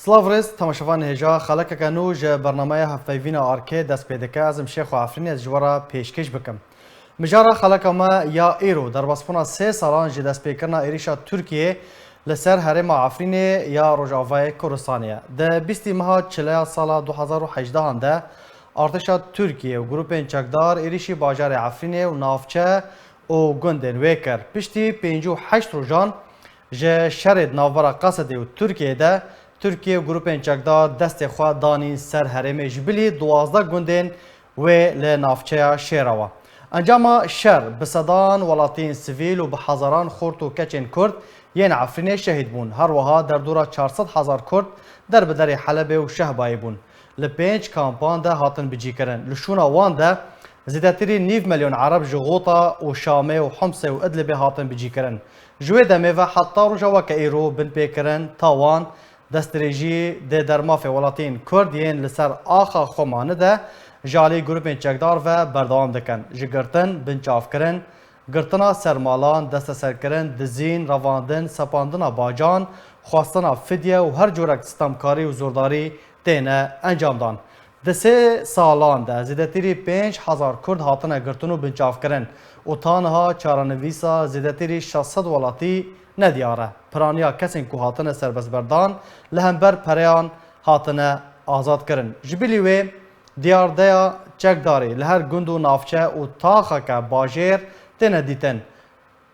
سلاورز تماشاوان هجا خلک کنو ج برنامه هفته‌وین آرکه دست پیدا که ازم شیخ و عفرین از جوارا پیشکش بکم. مجارا خلک ما یا ایرو در بسپنا 3 سالان ج دست پیکرنا ایریشا ترکیه لسر هرم عفرین یا روجاوای کردستانیه. ده 20 ماه چلیا سال 2018 ده ارتشا ترکیه و گروپ چکدار ایریشی باجار عفرین و نافچه و گندن ویکر پشتی 58 روزان ج شرد ناورا قصد و ترکیه ده ترکیه و گروپ چکدار دست خود دانی سر هرم جبلی 12 گندن و لنافچه شیروا. انجام شر بصدان ولاتین سیویل و بحضران خورد و کچین کرد ین عفرین شهید بون. هر وها در دورا 400,000 کرد در بدر حلب و شهبای بون. لپنج کامپان ده هاتن بجی کرن. لشونا وان ده زیادتری 9 میلیون عرب جغوطا و شامه و حمص و ادلب هاتن بجی کرن. جوی دمه و حتی رجوا که ایرو بن پیکرن تاوان دستریجی ده درماف ولاتین کردین لسر آخا خمانه ده جالی گروپ چکدار و بردوام دکن. جگرتن بنچاف کرن، گرتنا سرمالان دست سر کرن، دزین، رواندن، سپاندنا باجان، خواستنا فدیه و هر جورک ستمکاری و زورداری تینه انجام دان. ده 3 سالان ده زیدتری 5,000 کرد هاتنه گرتنو بنچاف کرن و تانها چارنویسا زیدتری 600 ولاتی ندیاره. پرانیا کسین که هاتنه سربست بردان لهمبر پریان هاتنه آزاد کرن. جبیلیوی دیاردیا چکداری لهر گند و نافچه و تاخه که باجیر تینه دیتن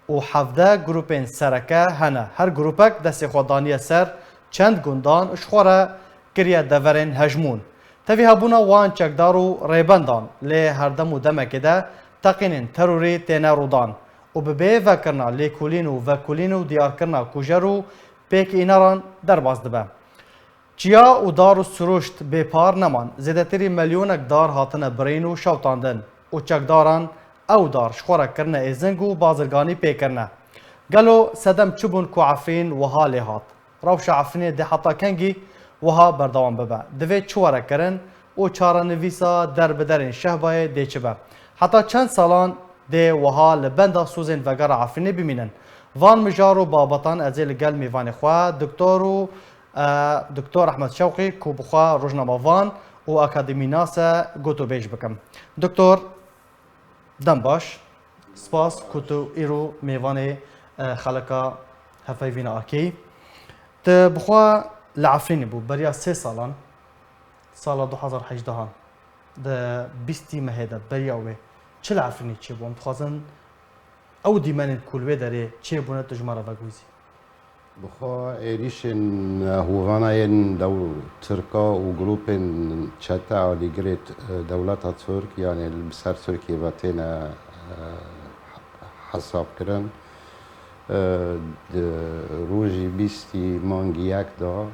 و 17 گروپین سرکه هنه. هر گروپک دست خوددانی سر چند گندان اشخوره کریه دورین هجمون. تفی هبونا وان چکدار و ریبندان لی هر دم و دمکه ده تقینین تروری تینه رودان و ببه وکرنا لی کولین و دیار کرنا کجر و پیک ایناران در باز دبه. چیا و دار و سروشت بپار نمان زیدتری میلیونک دار هاتنه برین و شوتاندن و چکداران او دار شخوره کرنه ایزنگ و بازرگانی پیکرنه. گلو صدم چبون کو عفرین وها لی هات. روش عفرین ده حتا کنگی وها بردوام ببه. دوی چواره کرن و چارنویسا در بدرین شهبای ده چبه. حتی چند سالان ده وها لبنده سوزن وگر عفرین بمینن. وان مجارو بابطان ازیل گل میوان خواه دکتور احمد شوقی کو بخوا روزنامه وان و اکادمی ناسا گوتو بیج بکم. دکتور دم باش سپاس کتو ایرو میوان خلقا هفایوین آرکی بخوا لعفرین بو بریا 3 سالان سال 2018 ده 20 مهده بریا وی چه لعفرینی چه بو متخوازن او دیمن کلوه داره چه بونه تجمره بگویزی بخوا ایریشن هواناین دو ترکا و گروپن چتا علی گریت دولت ترک یعنی بسر ترکیه و تینا حساب کرن روزی 20 مانگی یک دا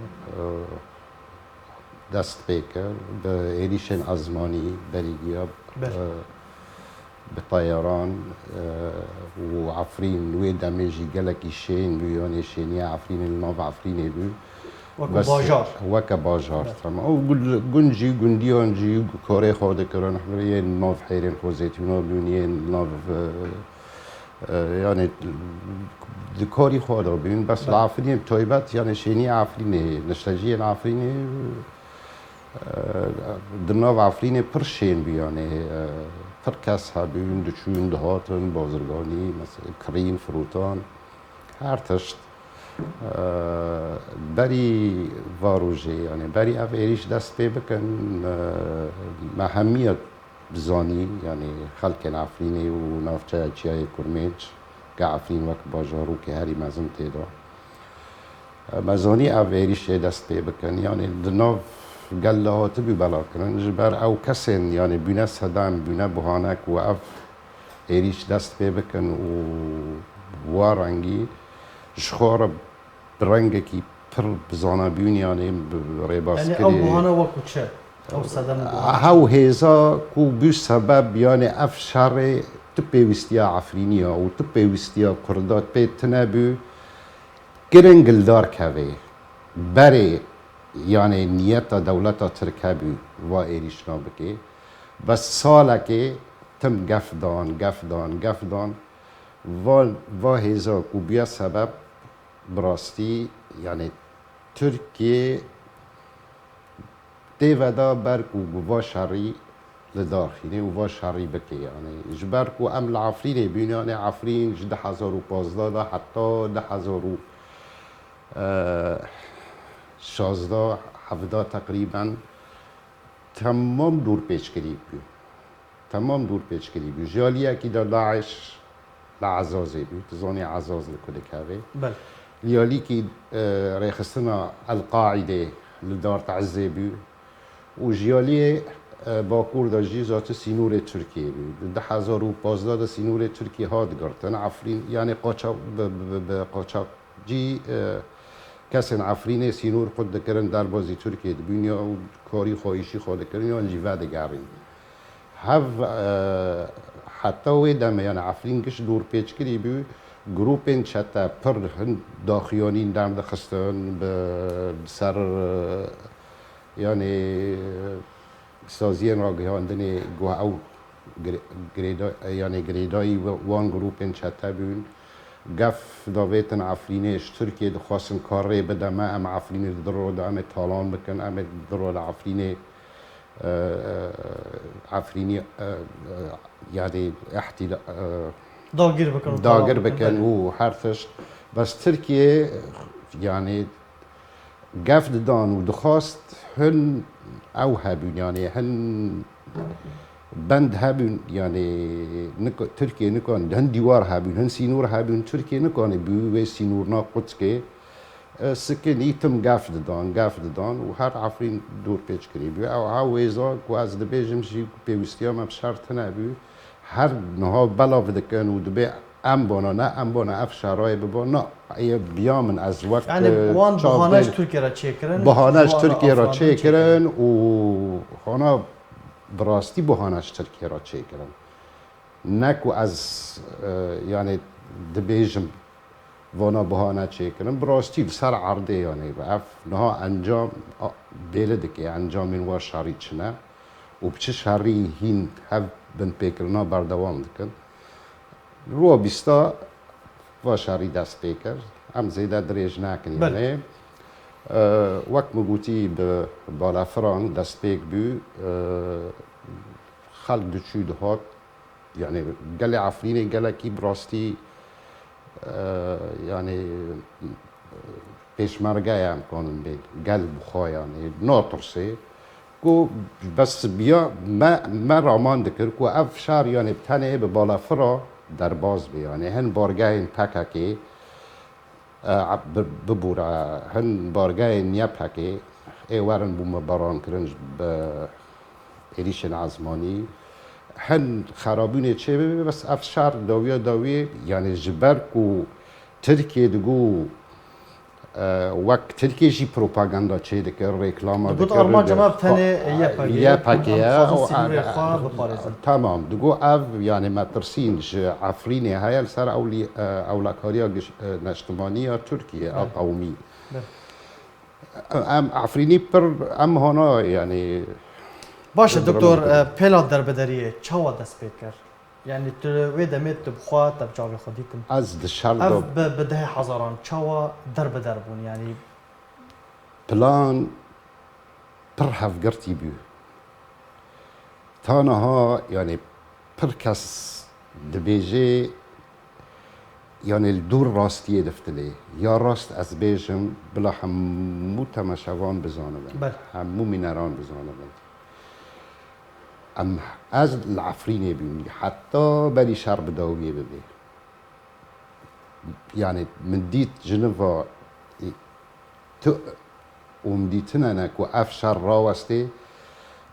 دست پیکر به ایریشن ازمانی بریگیا به طیران و عفرین وی دمیجی گلکی شین بیانی شینی عفرین الناف عفرین بی وکا باجار تمام او گنجی گندیان جی کاری خورده کرن یه ناف حیرین خوزیتونا بیونی ناف یعنی کاری خورده بیون بس العفرین طیبت یعنی شینی عفرینه نشتجی العفرینه دناف عفرینه پرشین بیانی پر کس ها بیون دچون دهاتن بازرگانی مثل کرین فروتان هر تشت بری واروجه یعنی بری اف ایریش دست پی بکن مهمیت بزانی یعنی خلق عفرینی و نافچه چیای کرمیج که عفرین وقت باجارو که هری مزم تیدا مزانی اف ایریش دست پی بکن یعنی دناف قال له تبي بلاكن جبر او كسن يعني بنا سدام بنا بهانك وقف ايريش دست بيبكن وارنجي شخور برنجكي بر بزانا بيون يعني بريباس يعني او بهانا وكوتشا او سدام هاو هيزا كو بيش سبب يعني اف شر تبي وستيا عفرينيا او تبي وستيا كردات بيت تنابو كرنجل دار كافي بري يعني نيتا دولتا تركبي و ايريشنا بكي بس سالكي تم قفدان و هيزا كوبيا سبب براستي يعني تركي تيفادا بركو بوا شري لداخلي وبوا شري بكي يعني جبركو ام العفرين بين يعني عفرين جد حزارو بازدادا حتى ده حزارو شازدا حفدا تقريبا تمام دور پیشگیری بو تمام دور پیشگیری بو جاليه كي داعش لعزازي بو تزوني عزاز لكل كافي بله يالي كي ريخستنا القاعده لدار تعزي بو وجيالي باكور دا جي ذات سينور تركيا بو ده 1015 دا سينور تركيا هاد قرتن عفرين يعني قاچاق قاچاق جي کسین عفرین سینور خود دکرن در بازی ترکیه دنیا و کاری خواهشی خود دکرن یا جیوه دگرین هف حتی وی دم یعنی عفرین کش دور پیچ کری بی گروپین چتا پر هن داخیانین دم دخستن بسر یعنی سازین را گهاندن گوه او گریدای وان گروپین چتا بیون قف داويتن عفرينيش تركيا دخواسن كاري بدا ما ام عفريني درو دا ام طالان بكن ام درو دا عفريني عفريني يعني احتي داغر بكن وحرثش بس تركيا يعني قف دان ودخواست هن او هابون يعني هن بند هابون يعني تركيا نكون هن ديوار هابون هن سينور هابون تركيا نكون بيو سينور ناقص كي سكن يتم قاف دان وهر عفرين دور بيتش كريبي او عاوزا كواز دبيجم شي بيوستيا ما بشرطنا بيو هر نها بلا بدكن ودبي ام بانا اف شرای ببانا ای بیامن از وقت يعني وان بهانش تركيا را تشكرن بهانش تركيا را تشكرن و خانا براستی بهانش ترکیه را چه کردن نکو از یعنی دبیجم وانا بهانه چه کردن براستی سر عرضه یعنی و اف نها انجام بیلده که انجام این وار شاری چنه و بچه شاری هین هف بن پیکرنا بردوام دکن رو بیستا و شاری دست پیکر هم زیده دریج نکن یعنی وقت مگوتی به بالا فرانگ دست پیک بو خلق دچود هات يعني قال عفريني قال كي براستي يعني پیشمرگه هم کنن بید قلب بخواه يعني ناطرسي کو بس بیا ما رامان دکر کو اف شهر يعني بتنه به بالا فرا در باز بی يعني هن بارگه این پککی ببورا هن بارگه نیا پکی ای ورن بوم باران کرنج به ایریشن عزمانی هن خرابونه چه بس اف شهر داوی يعني جبر کو ترکیه دگو وقت ترکیه جی پروپاگاندا چه دکر رکلام دگو آرمان جماعت تنه یه پکیه تمام دگو اف يعني ما ترسين عفريني هاي السر اولکاریا نشتمانی ترکیه قومی ام عفريني پر ام هنا يعني باشه دکتر پیلات در بدریه چاوا دست بکر یعنی تو وی دمت بخوا تب جاوی خودیتم از دشار اف بده هزاران چاوا در بدر بون یعنی پلان پر هفگرتی بیو تانها يعني پر کس دبیجه يعني الدور راستیه دفتله یا راست از بیجم بلا همو تماشوان بزانه بند همو مینران بزانه بند ام از العفريني بيوني حتى بالي شرب داوية ببي يعني من ديت جنيفا ومديتنا ناكو افشار راوستي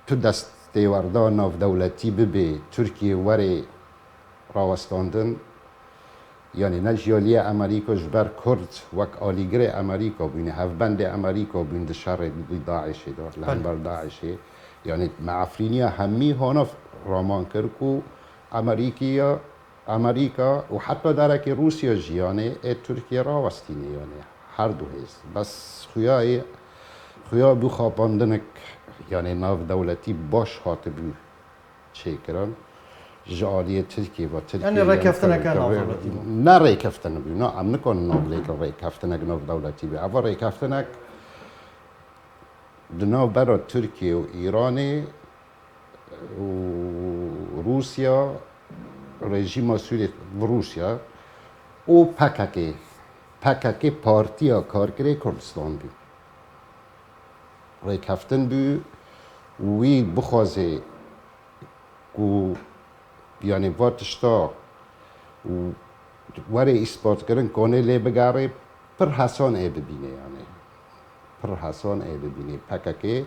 تو دستي وردانا في دولتي ببي تركيا وري راوستاندن يعني نجيالية امريكا جبر كرد وك آليگري امريكا بيوني هفبند امريكا بيون دشار داعشي دار لهنبر داعشي يعني مع عفرينيا همي هنا رامان كركو امريكا وحتى درك روسيا جياني تركيا راوستيني يعني هر دو هست بس خويا بو خاباندنك يعني ناف دولتي باش هاتبو چيكران جالية تركيا و تركيا يعني ريكفتنا كان ناف دولتي نا ريكفتنا بو نا ام نكون ناف ريكفتنا ناف دولتي بو اول ريكفتنا دناو برا تركيا وإيران وروسيا رژیم سوری روسیا و پککی پارتیا کارگری کردستان بی ریکفتن بی وی بخوازه کو یعنی واتشتا وری اثبات کردن کنه لی بگاره پر حسان ای ببینه یعنی پر حسان ای ببینه پککی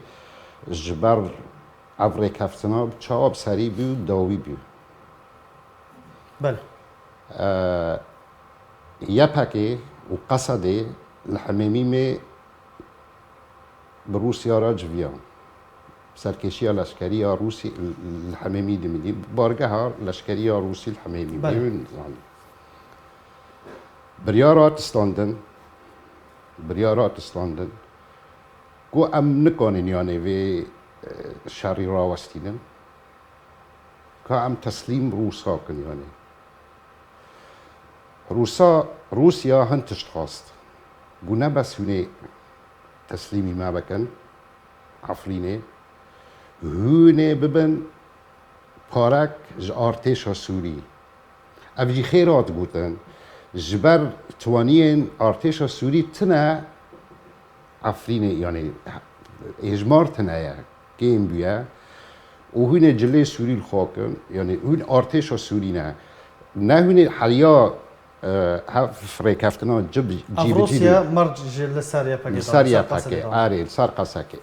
جبر عبر کفتنا چاب سری بی داوی بی بله يبكي وقصدي الحميمي بروسيا راجفيان سركشيا لشكرية روسي الحميمي دمدي بارجها لشكرية روسي الحميمي يعني بريارات ستاندن كو ام نكون يعني في شاري راوستينن كو ام تسليم روسا كن يعني روسيا هنتشت خواست بونا بس هني تسليمي ما بكن عفريني هوني ببن بارك ارتشا سوري افجي خيرات قوتن جبر توانين ارتشا سوري تنا عفريني يعني اجمار تنايا كيم بيا وهنا جلي سوري الخاكن يعني هون ارتشا سورينا نه هوني حاليا فريك هفتنا جيب روسيا مرج لساريا باكي لساريا باكي اري صار قسكي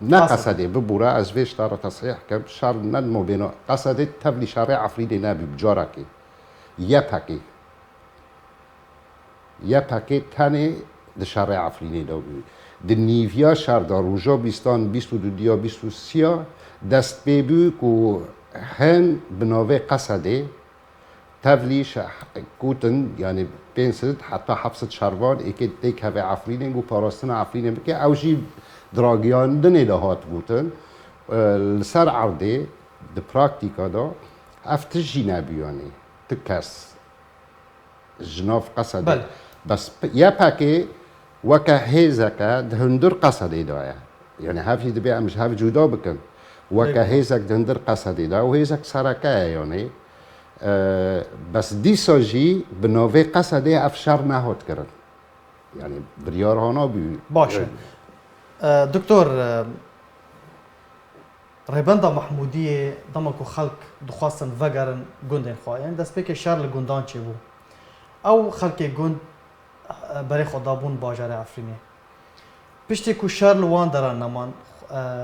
نا قصدي ببورا از فيش ترى تصحيح كم شر نمو بينه قصدي تبلي شارع عفريدي نبي بجاركي يا باكي تاني د شارع عفريدي دو د نيفيا شهر داروجا بيستان 22 ديا 23 دست بيبو كو هن بنوي قصدي تبليش كوتن يعني بينسد حتى حبسة شروان اكيد تيك هفي عفرينين و باراستنا عفرينين بكي او جي دراغيان دني دهات كوتن لسر عرضي د براكتيكا دا افتجي نبي يعني تكس جناف قصدي بس يا باكي وكا هيزكا دهندر قصدي دا يعني هافي دبيع مش هافي جودا بكن وكا هيزك دهندر قصدي دا وهيزك سركا يعني بس دیساجی به نوع قصدی افشار نهاد کرد یعنی بریار هانا بی باشه دکتور ریبنده محمودیه دمکو خلق دخواستن وگرن گندن خواه یعنی دست بکه شهر لگندان چه بو او خلق گند برای خدابون باجر افرینه پشتی که شهر لوان درن نمان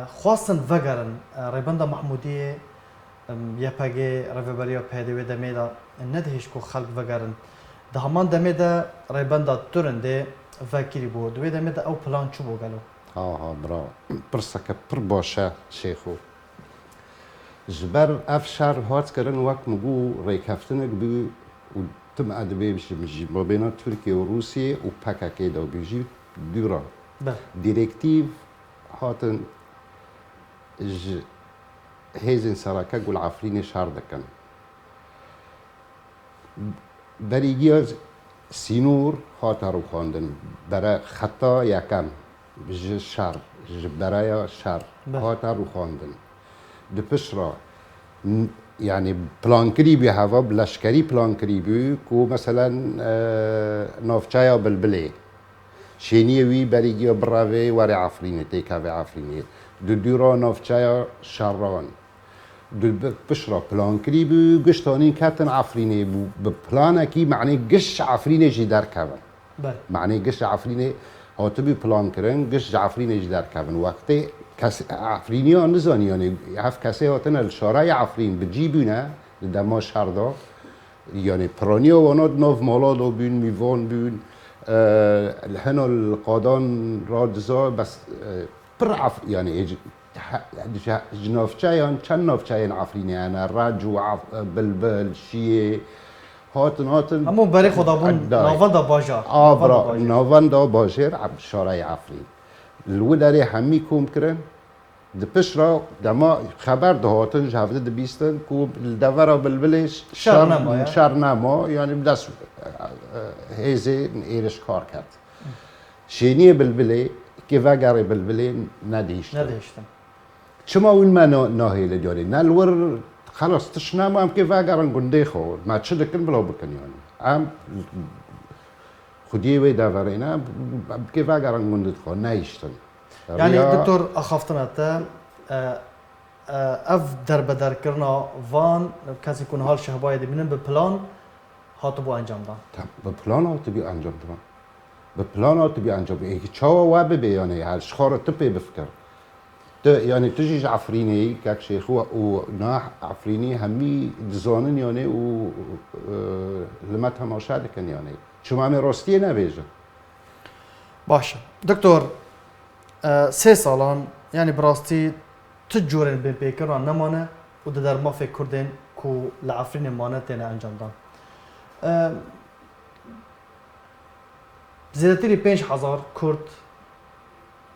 خواستن وگرن ریبنده محمودیه یپاگی رفبریا پیدوی دمیدا ندهش کو خلق وگرن ده همان دمیدا ریبنده تورنده وکیلی بود دوی دمیدا او پلان چو بو گلو برا پرسکه پر باشه شیخو جبر افشار هات کردن وقت مگو ریکفتنک بی و تم ادبی بشی ما بین ترکیه و روسیه و پککی دو بیجی دورا دیرکتیو هاتن هيزن سراكا قول عفريني شهر دكن بريجيا سينور خاطر خواندن برا خطا يكم بج شهر برايا شهر خاطر خواندن دبشرا يعني بلان كريبي هوا بلشكري بلان كريبي كو مثلا نافچايا بلبلي شينيه وي بريجيا براوي وري عفريني تيكا عفريني دورا نافچايا شران بشرا بلان كريبو قشتانين كاتن عفريني ببلانا كي معني قش عفريني جي دار كابن معني قش عفريني هاتبي بلان كرن قش عفريني جي دار كابن وقتي عفريني نزاني يعني هف كاسي هاتنا الشارع عفرين بتجيبونا لدما شردا يعني برانيا واناد ناف مالادو بون ميوان بون هنا القادان رادزا بس برعف يعني جنافچايان چند نافچايان عفريني انا رجو بلبل شيه هاتن همون برای خدابون ناوندا باجار برا ناوندا باجر شارع عفرين الوداري همي كوم كرن دبشرا دما خبر دهاتن جهفده دبيستن كو الدورة بلبلش شرنما يعني بدس هيزي ايرش كار كات شينيه بلبلي که وگره بلبلین ندیشتن ندهشتن چما اون ما ناهیل دیاری نلور خلاص تشنام هم که وگرن گنده خو ما چه دکن بلا بکن یعنی هم خودی وی داورینا که وگرن گنده خو نیشتن يعني دكتور اخافتنا تا اف در بدر کرنا وان کسی کن حال شهبای دبینن به پلان هاتبو انجام دان به پلان ها تبی انجام دادن به پلان ها تبی انجام بدن که چاوا واب بیانه هر شخار تپی بفکر يعني تجيش عفريني كاك شيخ وناح عفريني همي زانن يعني و لما تماشا كان يعني شو ما من راستي نبيجه باشه دكتور 3 سالان يعني براستي تجورن بين بيكر نمانه و در ما فکر کردین کو لعفرین مانه تینه انجام دان زیادتری 5000 کرد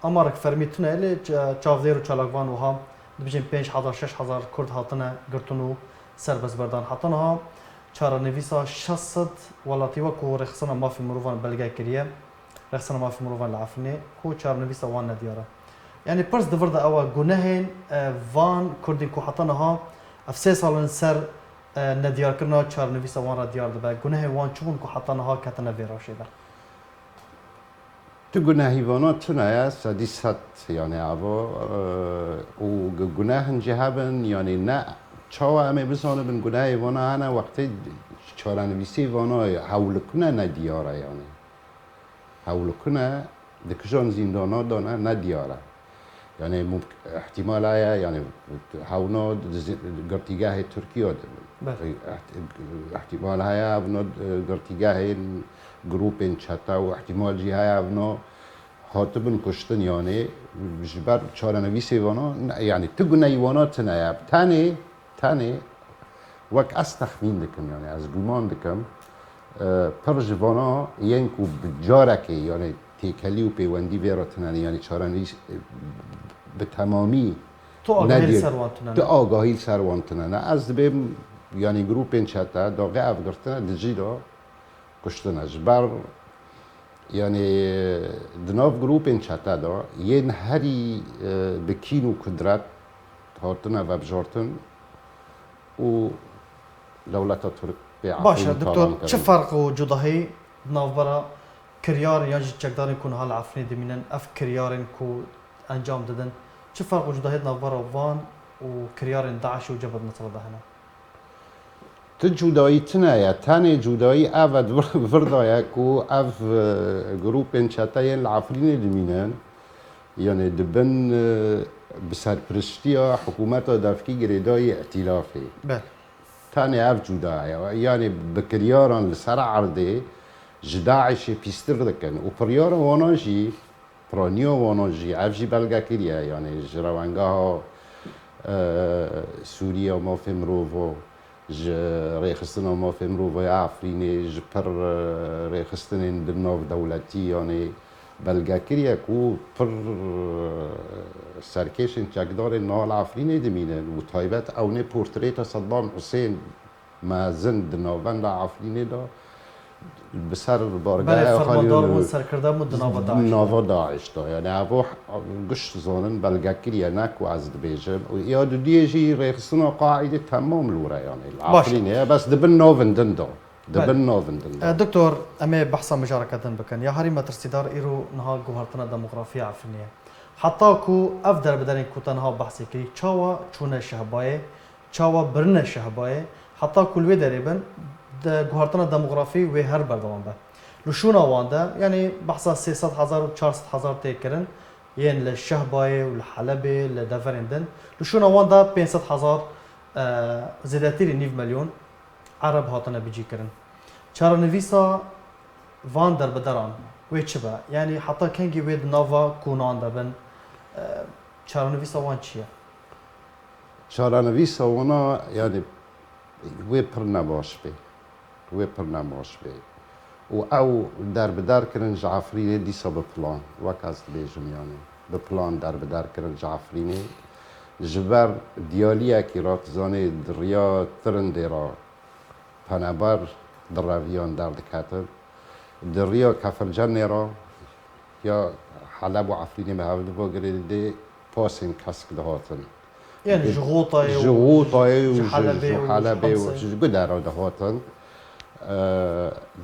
امارک فرمیتونه الی چاودیر و چالاکوان و ها بجیم 5000 6000 کرد هاتنه گرتونو سربز بردان هاتنه ها چارا نویسا 600 ولاتی و کو رخصنا مافی مروان بلگه کریه رخصنا مافی مروان لعفرینه کو چارا نویسا وان ندیاره يعني برس دفرد أو جناهين وان كردين كو حطنا ها أفسي سالن سر نديار كرنا چار نویس وان را ديار دبا جناه وان چون كو حطنا ها كتنا فيراشي ده تو جناهي وانا تنايا سادسات يعني عبا و جناه جهابن يعني نا چاوا امي بزانه بن جناهي وانا أنا وقتی چار نویسی وانا حول کنه ندیاره يعني حول کنه دکجان زندانا دانه ندیاره يعني احتمال يعني هاونا قرتيجاه تركيا احتمال هاي ابنا قرتيجاه جروبين شتا واحتمال جي هاي ابنا هاتبن كشتن يعني جبر چارنويسي وانا يعني تقنا يوانا تنايا تاني وك استخمين دكم يعني از گمان دكم پرج وانا ينكو بجاركي يعني تيكلي و پیوندی ویراتنن یعنی چارنویس به تمامی تو آگاهی سروانتنن تو آگاهی سروانتنن از بیم یعنی گروپ این چتا داغه افگرتن دجی دا کشتنش بر یعنی دناف گروپ این چتا دا یه هری بکین و قدرت هاتن و بجارتن و دولت ترک باشه دكتور چه فرق و جداهی ناف برا كريار يجي تقدرين يكون هلا عفرين دمينن اف كريارن كو انجام ددن چه فرق وجوده هيدنا برا وان وكريارن داعش وجبهة نصر الله هنا تجودایی تنایا تاني جودایی افد وردایا كو اف جروبين شاتاين العفرين دمينن يعني دبن بسرپرستیا حکومت دافکی گریدای ائتلافی بله تاني اف جودایا يعني بكريارن لسر عرضه جداعش پیستر دکن و پریار واناجی پرانیو واناجی افجی بلگا کریه یعنی جروانگاه سوریا ما فمروو ج ریخستن ما فمروو یا عفرینه ج پر ریخستن دناف دولتی یعنی بلگا کریه کو پر سرکشن چکدار نال عفرینه دمینه و تایبت اونه پورتریت صدام حسین ما زند ناوند عفرینه دا بسر بارگاه فرماندار و سرکرده مود ناوا داعش دا يعني ابو قش زونن بلغكريا ناك وعز بيجم ويا ديجي ريخصنا قاعده تمام لورا يعني العفرين بس دبن نوفندن دا دبن نوفندن دكتور امي بحثا مشاركه بكن يا هريمه ترسيدار ايرو نها جوهرتنا ديموغرافيا عفرينيه حتى كو افدر بدن كو تنها بحثي كي چاوا چونه شهباي چاوا برن شهباي حتى كل وي دريبن جوهرتنا ديموغرافي و هر بردوان به لشون وانده يعني بحثا 300,000 و 400,000 تيكرن ين للشهباي والحلبي لدفرندن لشون وانده 500,000 زيادتي 9 مليون عرب هاتنا بيجي كرن چارا نويسا وان در بدران و چبا يعني حتى كنجي ويد نوفا كونان دبن چارا نويسا وان چيه چارا نويسا وانا يعني وي پر نباش بي وي پر نباش بي و او در بدر کرن جعفرینه دیسا بپلان وکاست بیجم یعنی بپلان در بدر کرن جعفرینه جبر دیالیا کی رات زانه دریا ترنده را پنبر دراویان در دکتر دریا کفر جنه را یا حلب و عفرینی به هفته با گریده پاسین کسک دهاتن يعني جغوطة جغوطة وحلبة وحلبة وقدر دهاتن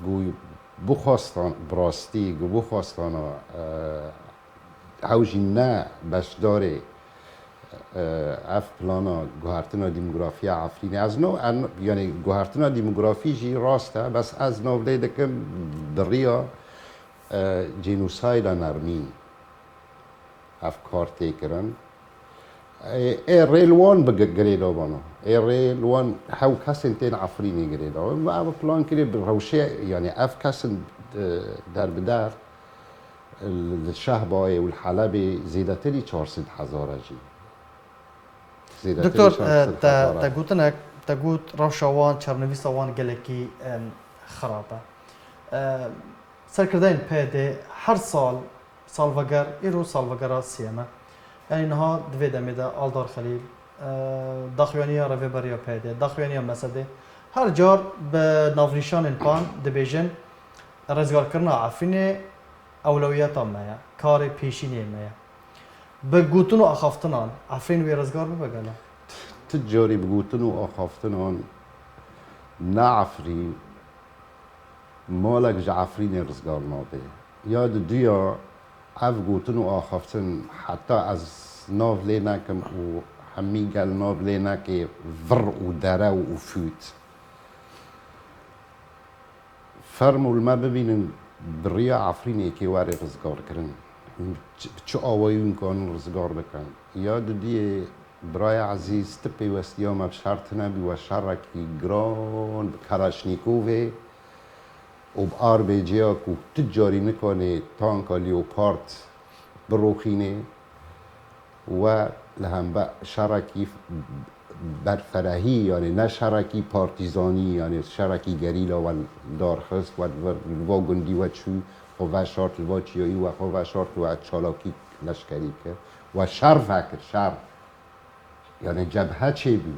گوی بخواستان براستی گو بخواستان حوجی نه بشداره اف پلانا گوهرتنا دیموگرافی عفرینی از نو یعنی گوهرتنا دیموگرافی جی راسته بس از نو بلیده که دریا جنوساید نرمین اف کار تیکرن ریلوان بگریدا بانو ریلوان هاو کسن تین عفرینی گریدا و اف پلان کری بروشه یعنی اف کسن در بدر الشهبة والحلبة زيادتلي 400,000 جي دكتور تقول روشوان چرنویسا وان گلکی خرابه سرکردین پیده هر سال وگر ایرو سال وگر سیمه یعنی نها دوی دمیده آلدار خلیل داخوانی ها روی بریا پیده داخوانی ها مسده هر جار به نافنیشان الپان دبیجن رزگار کرنا عفینه اولویت هم مایا کار پیشینی مایا به گوتن و آخافتنان عفرین وی رزگار ببگله تجاری بگوتن و آخافتنان نعفری مالک جعفرین رزگار نابه یاد دویا اف گوتن و آخافتن حتی از ناف لینکم و همی گل ناف لینک ور و دره و فوت فرمول ما ببینن بریا عفرینی که واری رزگار کرن چه آوایون کن رزگار بکن یاد دیه برای عزیز تپی وستیام بشرط نبی و شرکی گران کلاشنیکووه و بآر بیجیا که تجاری نکنه تانکا لیوپارت بروخینه و لهم با شرکی برفرهی یعنی نه شرکی پارتیزانی یعنی شرکی گریلا و دارخست و گندی و چو و شارت و چیایی و شارت و چالاکی لشکری که و شر فکر شر یعنی جبهه چه بی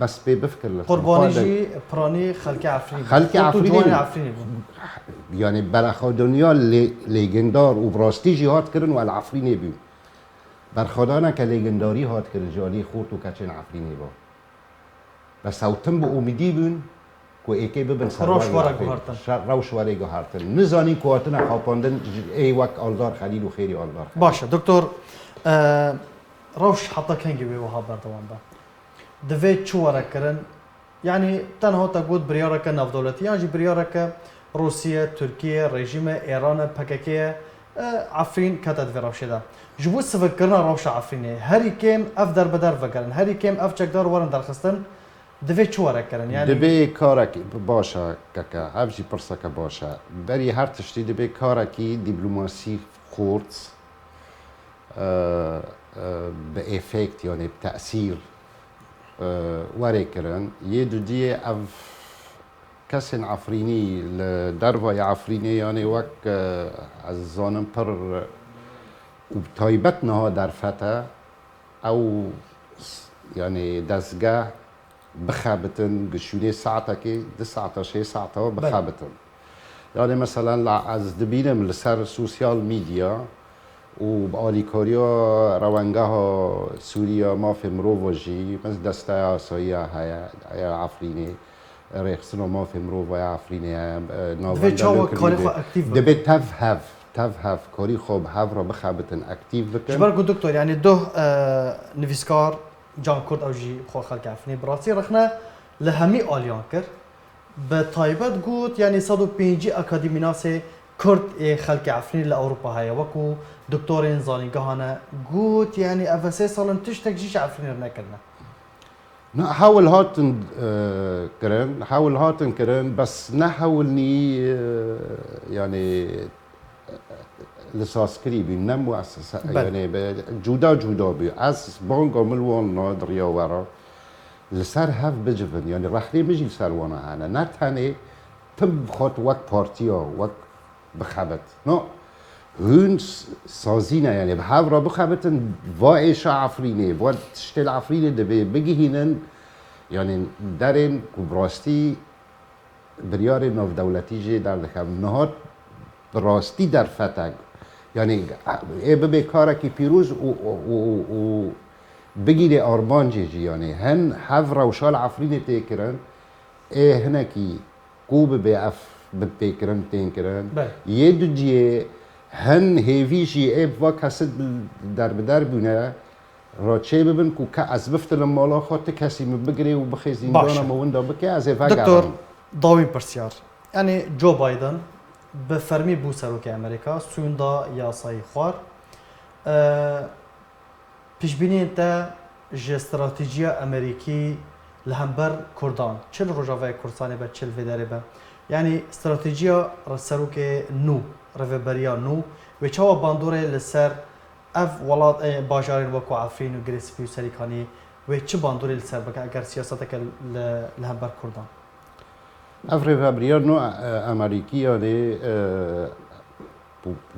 بس بفکر قربانی جی پرانی خلق عفرینی خلق عفرینی یعنی برخا دنیا لیگندار و براستی جهاد کردن و العفرینی بی برخدانه که لیگنداری هات کرد جالی خورد و کچن عفرینی با بس اوتم با امیدی بین که ایکی ببین روش واره گوهرتن نزانی که هاتن خواباندن ای وک آلدار خلیل و خیری آلدار خلیل باشه دکتر روش حتی کنگی وی وها بردوان با دوید چو واره کرن یعنی تنها تقود بریاره که نف دولتی یعنی بریاره که روسیه، ترکیه، رژیم ایران، پککیه عفرین کتد في روشدا جبو سفكرنا روشا عفريني هري كيم افدر بدر فكرن هري كيم افچكدار ورن درخستن دبي چواره کرن يعني دبي كارك باشا كاكا افجي برسك باشا بري هر تشتي دبي كاركي دبلوماسي خورت بإفكت يعني بتأثير واري كرن يدو دي اف كسن عفريني لدروا عفريني يعني وك عزانم پر وبطيبتنا در فتا او يعني دزگاه بخابتن قشوني ساعتك 19 ساعة بخابتن يعني مثلا از دبينم لسر سوسيال ميديا وبآلي كوريا روانگاه سوريا ما في مروفوجي مثل دستا آسايا هيا عفريني ريخسنو ما في مروفا عفريني دبي چاو كاري خو اكتيف دبي تفهف كاري خوب هاف را بخابتن اكتيف بكن جبر قو دكتور يعني دو نفيسكار جان كورد او جي خو خلق عفريني براسي رخنا لهمي آليان كر بطيبت قوت يعني 105 اكاديمي ناسي كرد خلق عفريني لأوروبا هاي وكو دكتورين زالينقهانا قوت يعني افسي صالن تشتك جيش عفريني رنكرنا حاول هاتن كرن بس نحاولني يعني لساسكري بنا مؤسسة يعني جودا بي از بانقا ملوان نادر يا ورا لسر هف بجفن يعني راح لي مجي لسر وانا انا نتاني تم خط وك بارتيا وك بخبت نو هون سازينا يعني بحاول را بخبتن وايش عفريني بود تشتل عفريني دبي بيجي هنن يعني دارين وبراستي بريار ناف دولتي جي در دخم نهار براستي در فتق يعني ايه ببي كاركي بيروز و بگیری آرمان جیجی یعنی هن حفره و شال عفرینی تیکرن هناكي كوب بيعف بتبيكرن تينكرن يدجي هن هيفيشي ايه بواك هسد در بونه راتشي ببن كو كأز بفتل المالا خاطر كسي مبقري وبخيزين دانا موندا بكي از افاق دكتور ضاوي برسيار يعني جو بايدن بفرمي بو سروكي امريكا سوندا ياساي خوار پیشبینی تا جه استراتژیا امریکی لهمبر کردان چل روجاوی کردستانی به چل ویداره به یعنی استراتژیا سروک نو رفبریا نو و چاوا باندوره لسر اف ولات باجارین وکو عفرین و گریسپی و سریکانی و چه باندوره لسر بکن اگر سیاستک لهمبر کردان اف رفبریا نو امریکی یعنی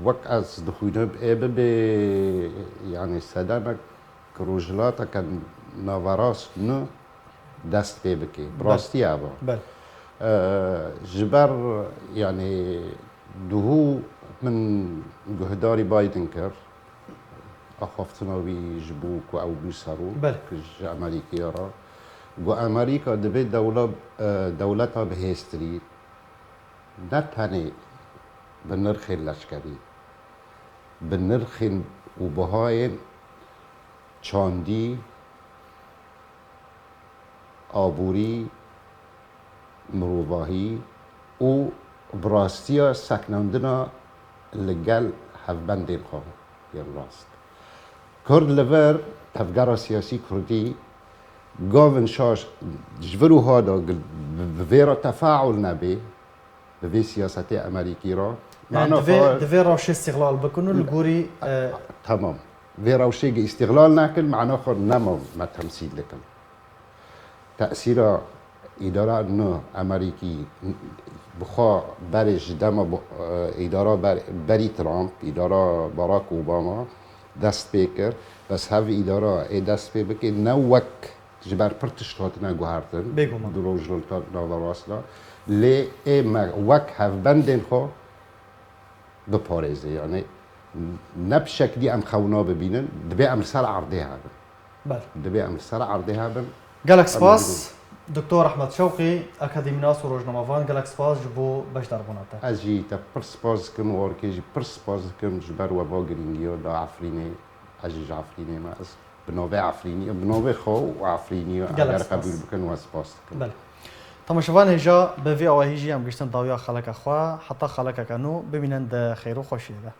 وقت از دخوینه به يعني سدانك روجلاتا كان نافاراس نو دست پی بکی براستی آبا جبر يعني دهو من جهداري بايدن كر أخافتنا جبوك أو بيسارو كج أمريكي يرى جو أمريكا دبي دولتها بهستري نتهني بنرخي لشكري بنرخي وبهاين چاندی آبوری مروباهی و براستیا سکناندنا لگل هفبندین خواه یا راست کرد لور تفگرا سیاسی کردی گاون شاش جورو هادا بویرا تفاعل نبی بوی سیاست امریکی را يعني دفي راوش استغلال بكونوا الجوري تمام في راوشي استغلال ناكل معناه خر نمو ما تمثيل لكم تأثير إدارة نو أمريكي بخا برج دم إدارة بري ترامب إدارة باراك أوباما دست بيكر بس هاي إدارة دست بيكر نوك جبر برتشتاتنا جوهرتن دروج نواراسنا لي ما وك هاف بندن خو بپارێزێ یعنی نەبشەکلی ئەم خەونا ببینن دەبێ ئەم سەر عەردێ هابن دەبێ ئەم سەر عەردێ هابن گەلک سپاس دکتۆر ئەحمەد شەوقی ئەکادیمیناس و ڕۆژنامەوان گەلک سپاس ji بۆ بەشداربوونەتە ئەجی تە پڕ سپاس دکەم وەرکێژی پڕ سپاس دکەم ji ber we با giringî da Efrînê ez jî ji Efrînê me ez bi navê Efrînî bi navê xwe û Efrînî eger qebûl bikin we spas dikim تماشاوان هجا به وی آواهی جی هم گشتن داویا خلق خوا حتی خلق کنو ببینند خیر و خوشی ده